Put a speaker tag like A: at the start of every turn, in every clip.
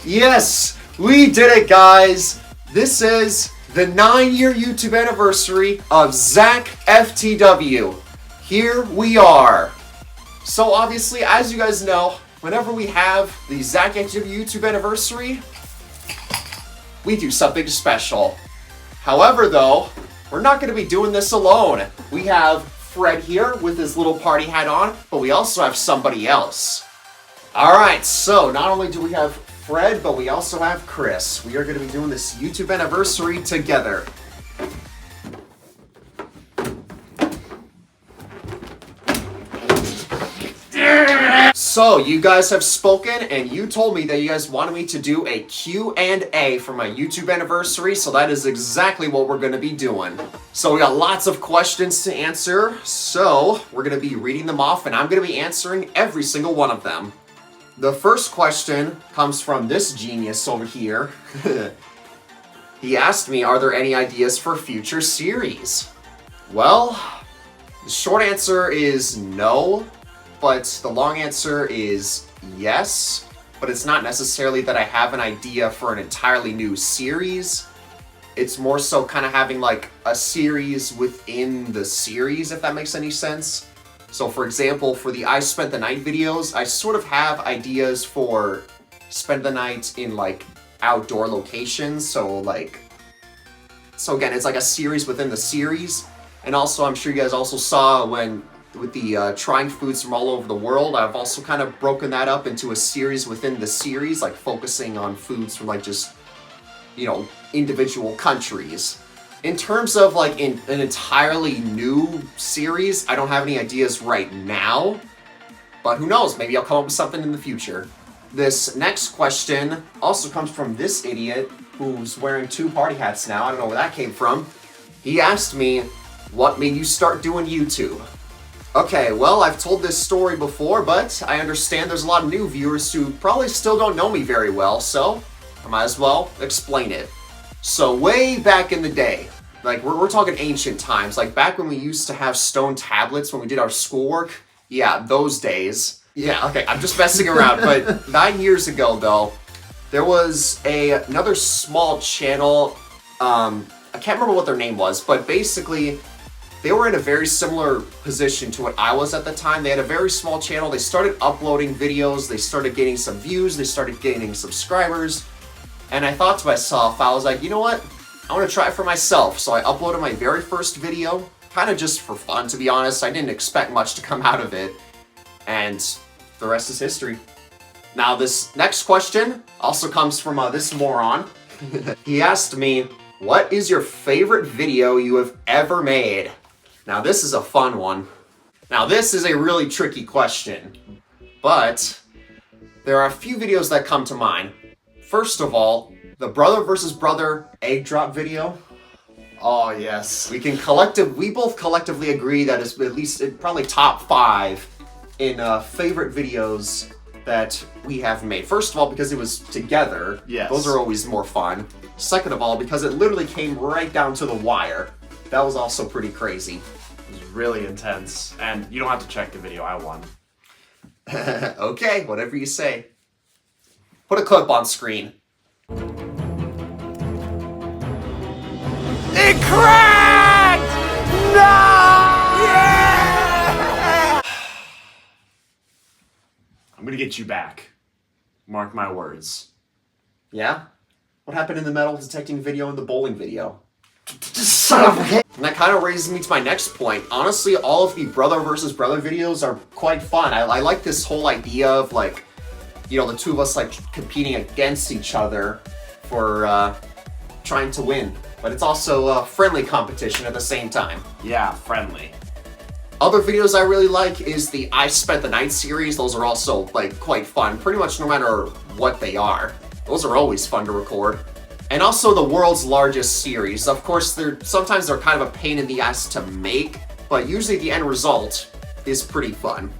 A: Yes, we did it, guys. This is the 9-year YouTube anniversary of Zach FTW. Here we are. So obviously, as you guys know, whenever we have the Zach FTW YouTube anniversary, we do something special. However, though, we're not going to be doing this alone. We have Fred here with his little party hat on, but we also have somebody else. Alright, so not only do we have Fred, but we also have Chris. We are going to be doing this YouTube anniversary together. So, you guys have spoken, and you told me that you guys wanted me to do a Q&A for my YouTube anniversary, so that is exactly what we're going to be doing. So, we got lots of questions to answer, so we're going to be reading them off, and I'm going to be answering every single one of them. The first question comes from this genius over here. He asked me, are there any ideas for future series? Well, the short answer is no, but the long answer is yes. But it's not necessarily that I have an idea for an entirely new series. It's more so kind of having like a series within the series, if that makes any sense. So for example, for the I Spent the Night videos, I sort of have ideas for spend the night in like outdoor locations. So again, it's like a series within the series. And also, I'm sure you guys also saw with the trying foods from all over the world, I've also kind of broken that up into a series within the series, like focusing on foods from like just, you know, individual countries. In terms of like an entirely new series, I don't have any ideas right now, but who knows, maybe I'll come up with something in the future. This next question also comes from this idiot who's wearing 2 party hats now. I don't know where that came from. He asked me, what made you start doing YouTube? Okay, well, I've told this story before, but I understand there's a lot of new viewers who probably still don't know me very well, so I might as well explain it. So way back in the day, like we're talking ancient times, like back when we used to have stone tablets when we did our schoolwork. Yeah, those days. Yeah, okay, I'm just messing around, but 9 years ago though, there was another small channel, I can't remember what their name was, but basically they were in a very similar position to what I was at the time. They had a very small channel, they started uploading videos, they started getting some views, they started gaining subscribers. And I thought to myself, I was like, you know what? I want to try it for myself. So I uploaded my very first video, kind of just for fun, to be honest. I didn't expect much to come out of it. And the rest is history. Now, this next question also comes from this moron. He asked me, what is your favorite video you have ever made? Now, this is a fun one. Now, this is a really tricky question, but there are a few videos that come to mind. First of all, the brother versus brother egg drop video.
B: Oh, yes.
A: We both collectively agree that it's at least probably top 5 in favorite videos that we have made. First of all, because it was together.
B: Yes.
A: Those are always more fun. Second of all, because it literally came right down to the wire. That was also pretty crazy.
B: It was really intense. And you don't have to check the video, I won.
A: Okay, whatever you say. Put a clip on screen.
B: It cracked! No! Yeah! I'm gonna get you back. Mark my words.
A: Yeah? What happened in the metal detecting video and the bowling video?
B: Son of a...
A: And that kind of raises me to my next point. Honestly, all of the brother versus brother videos are quite fun. I like this whole idea of like, you know, the two of us like competing against each other for trying to win. But it's also a friendly competition at the same time.
B: Yeah, friendly.
A: Other videos I really like is the I Spent the Night series. Those are also like quite fun, pretty much no matter what they are. Those are always fun to record. And also the world's largest series. Of course, sometimes they're kind of a pain in the ass to make, but usually the end result is pretty fun.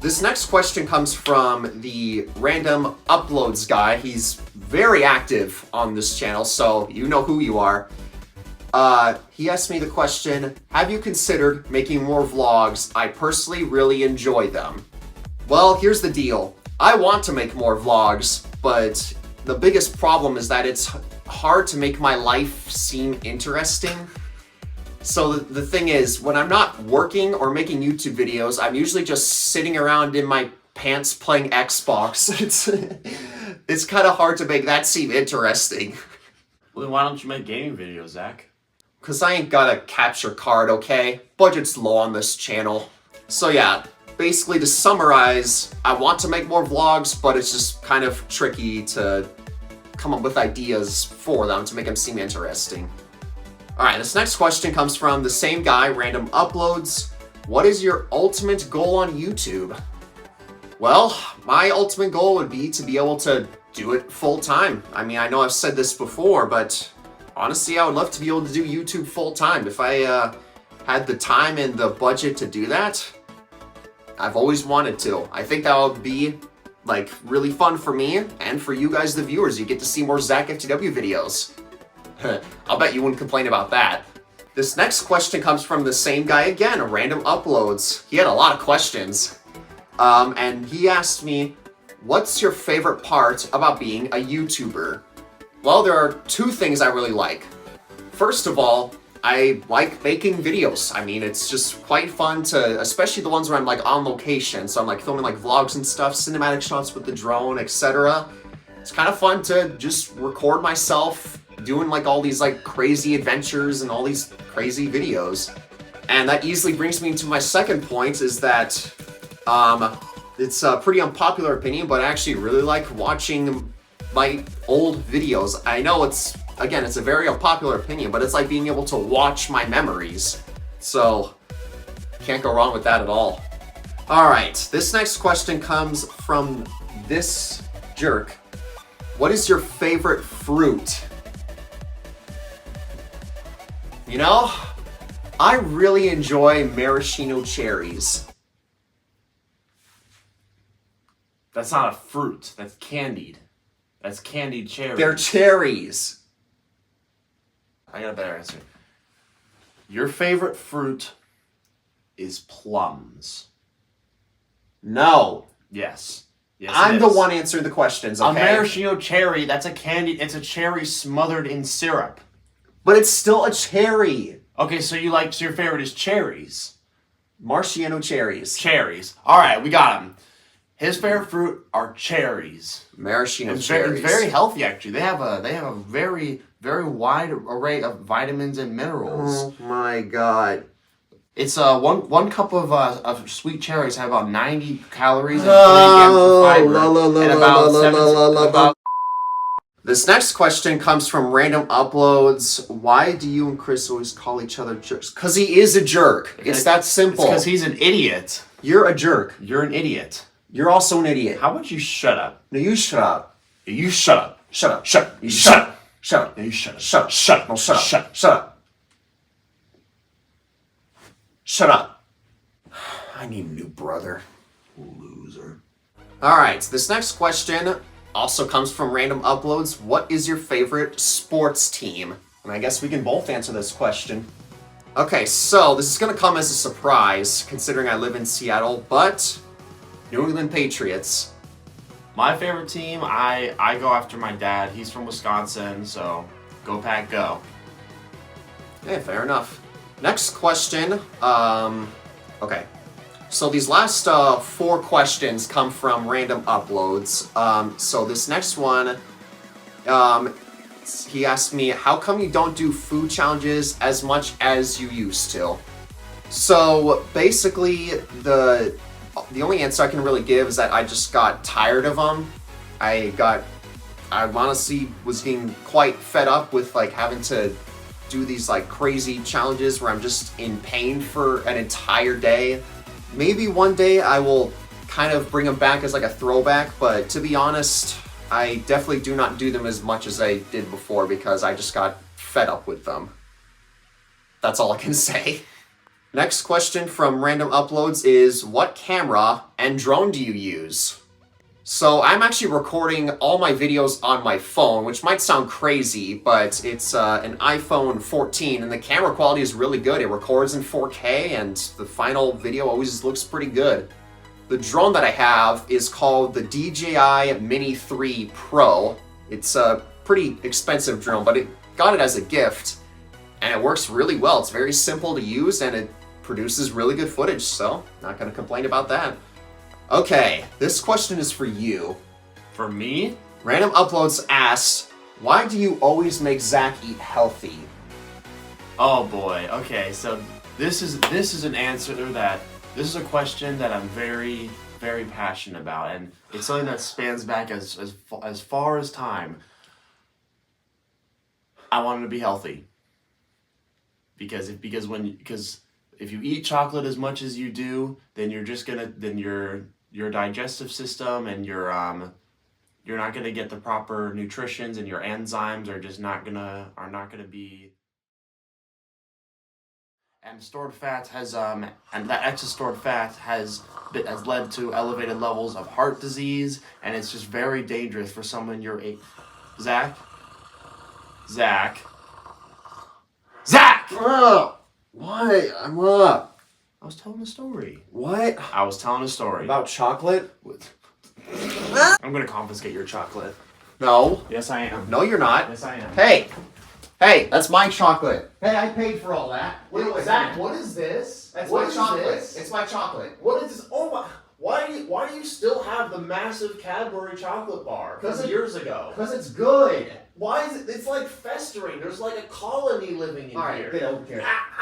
A: This next question comes from the random uploads guy. He's very active on this channel, so you know who you are. He asked me the question, have you considered making more vlogs? I personally really enjoy them. Well, here's the deal. I want to make more vlogs, but the biggest problem is that it's hard to make my life seem interesting. So the thing is, when I'm not working or making YouTube videos, I'm usually just sitting around in my pants playing Xbox. It's kind of hard to make that seem interesting.
B: Well, then why don't you make gaming videos, Zach?
A: Cause I ain't got a capture card, okay? Budget's low on this channel. So yeah, basically to summarize, I want to make more vlogs, but it's just kind of tricky to come up with ideas for them to make them seem interesting. Alright, this next question comes from the same guy, Random Uploads. What is your ultimate goal on YouTube? Well, my ultimate goal would be to be able to do it full time. I mean, I know I've said this before, but honestly, I would love to be able to do YouTube full time. If I had the time and the budget to do that, I've always wanted to. I think that would be like really fun for me and for you guys, the viewers. You get to see more Zach FTW videos. I'll bet you wouldn't complain about that. This next question comes from the same guy again, Random Uploads. He had a lot of questions. And he asked me, what's your favorite part about being a YouTuber? Well, there are two things I really like. First of all, I like making videos. I mean, it's just quite fun to, especially the ones where I'm like on location. So I'm like filming like vlogs and stuff, cinematic shots with the drone, etc. It's kind of fun to just record myself doing like all these like crazy adventures and all these crazy videos. And that easily brings me to my second point is that it's a pretty unpopular opinion, but I actually really like watching my old videos. I know it's a very unpopular opinion, but it's like being able to watch my memories. So, can't go wrong with that at all. Alright, this next question comes from this jerk. What is your favorite fruit? You know, I really enjoy maraschino cherries.
B: That's not a fruit. That's candied. That's candied cherries.
A: They're cherries.
B: I got a better answer. Your favorite fruit is plums.
A: No.
B: Yes. Yes,
A: I'm
B: it
A: the
B: is.
A: one answering the questions, okay?
B: A maraschino cherry, that's a candy, it's a cherry smothered in syrup.
A: But it's still a cherry.
B: Okay, so your favorite is cherries.
A: Maraschino cherries.
B: Cherries. Alright, we got him. His favorite fruit are cherries.
A: Maraschino
B: It's
A: cherries.
B: very healthy, actually. They have a very, very wide array of vitamins and minerals.
A: Oh my god.
B: It's one cup of sweet cherries have about 90 calories and 3 grams of fiber, and about
A: This next question comes from Random Uploads. Why do you and Chris always call each other jerks? Because he is a jerk. It's that simple.
B: It's because he's an idiot.
A: You're a jerk.
B: You're an idiot.
A: You're also an idiot.
B: How about you shut up?
A: No, you shut up.
B: You shut up.
A: Shut up.
B: Shut up.
A: You
B: shut up.
A: Shut up.
B: No, you shut up.
A: Shut up.
B: Shut up.
A: No, shut up.
B: Shut up.
A: Shut up. Shut up. I need a new brother.
B: Loser.
A: Alright, this next question also comes from Random Uploads. What is your favorite sports team? And I guess we can both answer this question. Okay, so this is going to come as a surprise, considering I live in Seattle, but New England Patriots.
B: My favorite team, I go after my dad. He's from Wisconsin, so go Pack, go.
A: Yeah, fair enough. Next question. Okay. So these last 4 questions come from Random Uploads. So this next one, he asked me, how come you don't do food challenges as much as you used to? So basically, the only answer I can really give is that I just got tired of them. I honestly was getting quite fed up with like having to do these like crazy challenges where I'm just in pain for an entire day. Maybe one day I will kind of bring them back as like a throwback, but to be honest, I definitely do not do them as much as I did before because I just got fed up with them. That's all I can say. Next question from Random Uploads is, what camera and drone do you use? So I'm actually recording all my videos on my phone, which might sound crazy, but it's an iPhone 14 and the camera quality is really good. It records in 4K and the final video always looks pretty good. The drone that I have is called the DJI Mini 3 Pro. It's a pretty expensive drone, but it got it as a gift, and it works really well. It's very simple to use, and it produces really good footage, so not gonna complain about that. Okay, this question is for you.
B: For me?
A: Random Uploads asks, why do you always make Zach eat healthy?
B: Oh boy. Okay, so this is an answer that this is a question that I'm very, very passionate about, and it's something that spans back as far as time. I want him to be healthy. Because if you eat chocolate as much as you do, then your digestive system and you're not gonna get the proper nutritions, and your enzymes are just not gonna be. And stored fat has and that excess stored fat has led to elevated levels of heart disease, and it's just very dangerous for someone your age. Zach.
A: What? I'm up.
B: I was telling a story.
A: What?
B: I was telling a story.
A: About chocolate?
B: I'm gonna confiscate your chocolate.
A: No.
B: Yes, I am.
A: No, you're not.
B: Yes, I am.
A: Hey, that's my chocolate. Hey, I paid for all that.
B: Zach, what is this?
A: That's
B: What
A: my
B: is
A: chocolate.
B: this?
A: It's my chocolate.
B: What is this? Oh my! Why do you still have the massive Cadbury chocolate bar from years ago?
A: Because it's good.
B: Why is it? It's like festering. There's like a colony living in
A: All right,
B: here.
A: get over here.
B: Ow!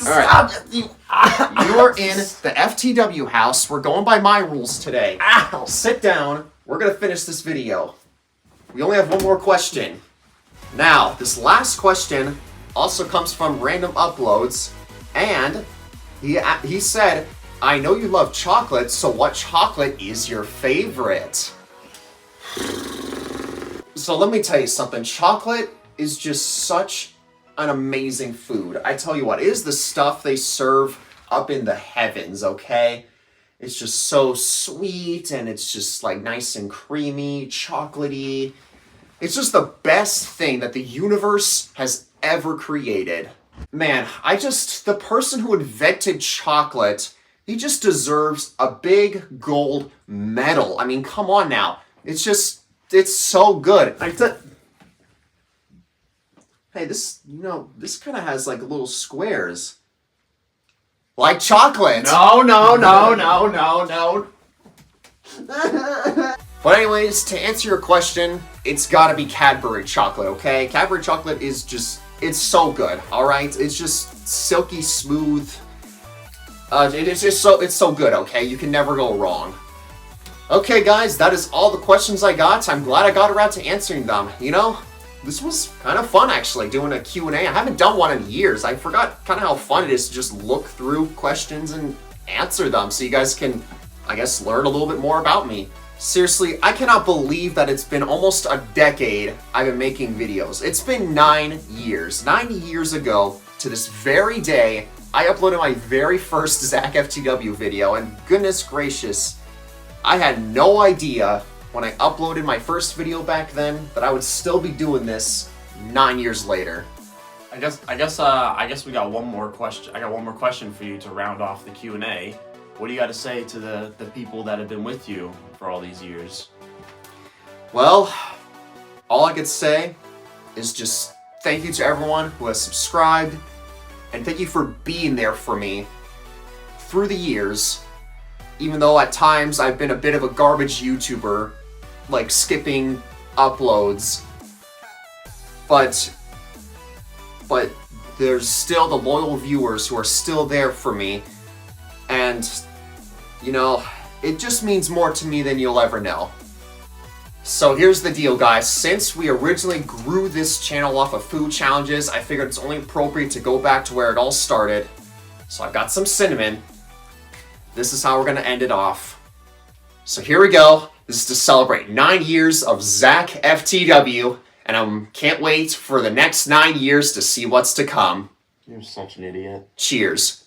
A: All right. You are in the FTW house. We're going by my rules today.
B: Ow!
A: Sit down. We're going to finish this video. We only have one more question. Now, this last question also comes from Random Uploads, and he said, I know you love chocolate, so what chocolate is your favorite? So let me tell you something. Chocolate is just such an amazing food. I tell you what, it is the stuff they serve up in the heavens, okay? It's just so sweet, and it's just like nice and creamy, chocolatey. It's just the best thing that the universe has ever created. Man, the person who invented chocolate, he just deserves a big gold medal. I mean, come on now. It's so good. Hey, this kind of has like little squares. Like chocolate.
B: No.
A: But anyways, to answer your question, it's gotta be Cadbury chocolate, okay? Cadbury chocolate is it's so good, alright? It's just silky smooth. It's so good, okay? You can never go wrong. Okay, guys, that is all the questions I got. I'm glad I got around to answering them. You know, this was kind of fun, actually, doing a Q&A. I haven't done one in years. I forgot kind of how fun it is to just look through questions and answer them so you guys can, I guess, learn a little bit more about me. Seriously, I cannot believe that it's been almost a decade I've been making videos. It's been 9 years. 9 years ago, to this very day, I uploaded my very first Zach FTW video, and goodness gracious, I had no idea when I uploaded my first video back then that I would still be doing this 9 years later.
B: I guess we got one more question. I got one more question for you to round off the Q&A. What do you got to say to the people that have been with you for all these years?
A: Well, all I could say is just thank you to everyone who has subscribed, and thank you for being there for me through the years, even though at times I've been a bit of a garbage YouTuber, like skipping uploads, but there's still the loyal viewers who are still there for me, and you know, it just means more to me than you'll ever know. So here's the deal, guys. Since we originally grew this channel off of food challenges, I figured it's only appropriate to go back to where it all started. So I've got some cinnamon. This is how we're gonna end it off. So here we go. This is to celebrate 9 years of Zach FTW, and I can't wait for the next 9 years to see what's to come.
B: You're such an idiot.
A: Cheers.